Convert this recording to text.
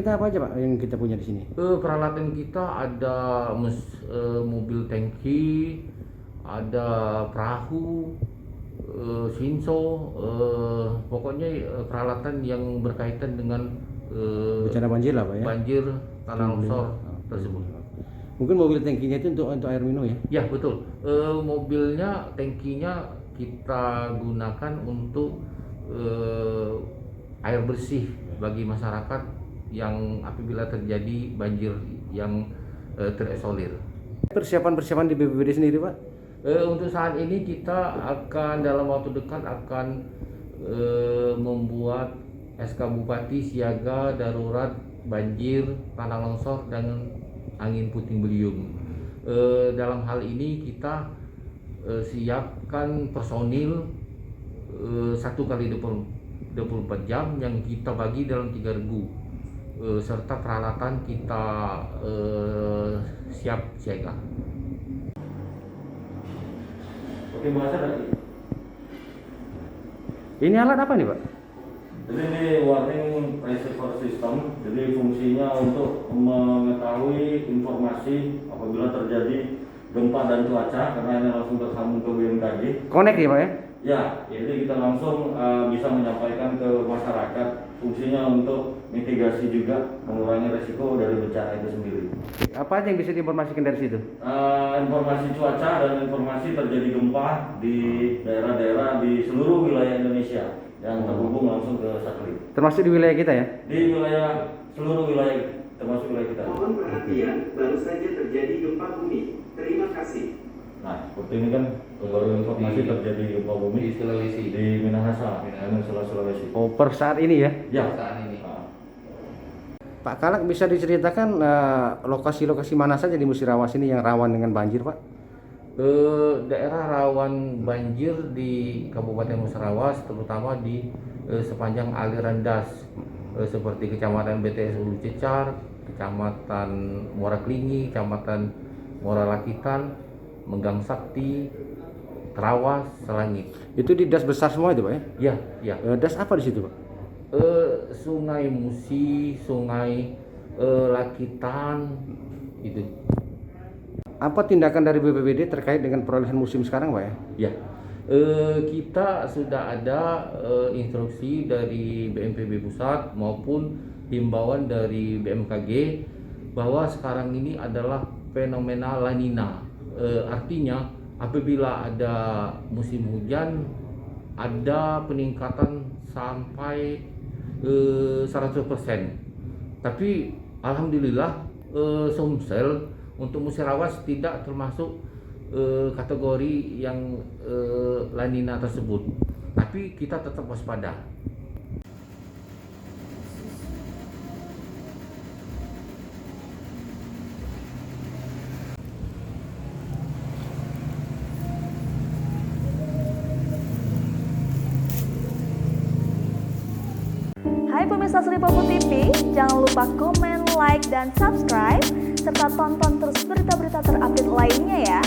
Kita apa aja Pak yang kita punya di sini? Peralatan kita ada mobil tangki, ada perahu, sinso, pokoknya peralatan yang berkaitan dengan Bencana banjir lah Pak ya? banjir, tanah longsor tersebut. Mungkin mobil tangkinya itu untuk air minum ya? Ya betul. Mobilnya, tangkinya kita gunakan untuk air bersih bagi masyarakat yang apabila terjadi banjir yang terisolir. Persiapan di BPBD sendiri Pak? Untuk saat ini kita akan dalam waktu dekat akan membuat SK Bupati siaga darurat banjir, tanah longsor, dan angin puting beliung. Dalam hal ini kita siapkan personil 1 kali 24 jam yang kita bagi dalam 3 regu, serta peralatan kita siap siaga. Oke, bahasa tadi. Ini alat apa nih Pak? Jadi ini warning receiver system, jadi fungsinya untuk mengetahui informasi apabila terjadi gempa dan cuaca, karena ini langsung tersambung ke BMKG. Connect ya Pak ya? Ya, jadi kita langsung bisa menyampaikan ke masyarakat. Fungsinya untuk mitigasi juga, mengurangi resiko dari bencana itu sendiri. Apa aja yang bisa diinformasikan dari situ? Informasi cuaca dan informasi terjadi gempa di daerah-daerah di seluruh wilayah Indonesia yang terhubung langsung ke satelit. Termasuk di wilayah kita ya? Di wilayah seluruh wilayah termasuk wilayah kita. Mohon perhatian, baru saja terjadi gempa bumi. Terima kasih. Nah, seperti ini kan baru informasi terjadi gempa bumi Di Sulawesi. di Minahasa, Sulawesi. Oh, per saat ini ya? Ya, Saat ini. Pak Kalak bisa diceritakan lokasi-lokasi mana saja di Musirawas ini yang rawan dengan banjir Pak? Daerah rawan banjir di Kabupaten Musirawas, terutama di sepanjang aliran das, seperti Kecamatan BTS Ulu Cecar, Kecamatan Muara Klingi, Kecamatan Muara Lakitan, Menggang Sakti, Terawas, Selangit. Itu di das besar semua itu Pak ya? Ya, ya. Das apa di situ Pak? Sungai Musi, Sungai Lakitan, itu. Apa tindakan dari BPBD terkait dengan perolehan musim sekarang Pak ya? Ya, kita sudah ada instruksi dari BNPB Pusat maupun himbauan dari BMKG bahwa sekarang ini adalah fenomena La Nina. Artinya apabila ada musim hujan ada peningkatan sampai 100%. Tapi alhamdulillah Sumsel untuk Musirawas tidak termasuk kategori yang La Nina tersebut. Tapi kita tetap waspada. Hai pemirsa Sri Popo TV, jangan lupa komen, like, dan subscribe, serta tonton terus berita-berita terupdate lainnya ya.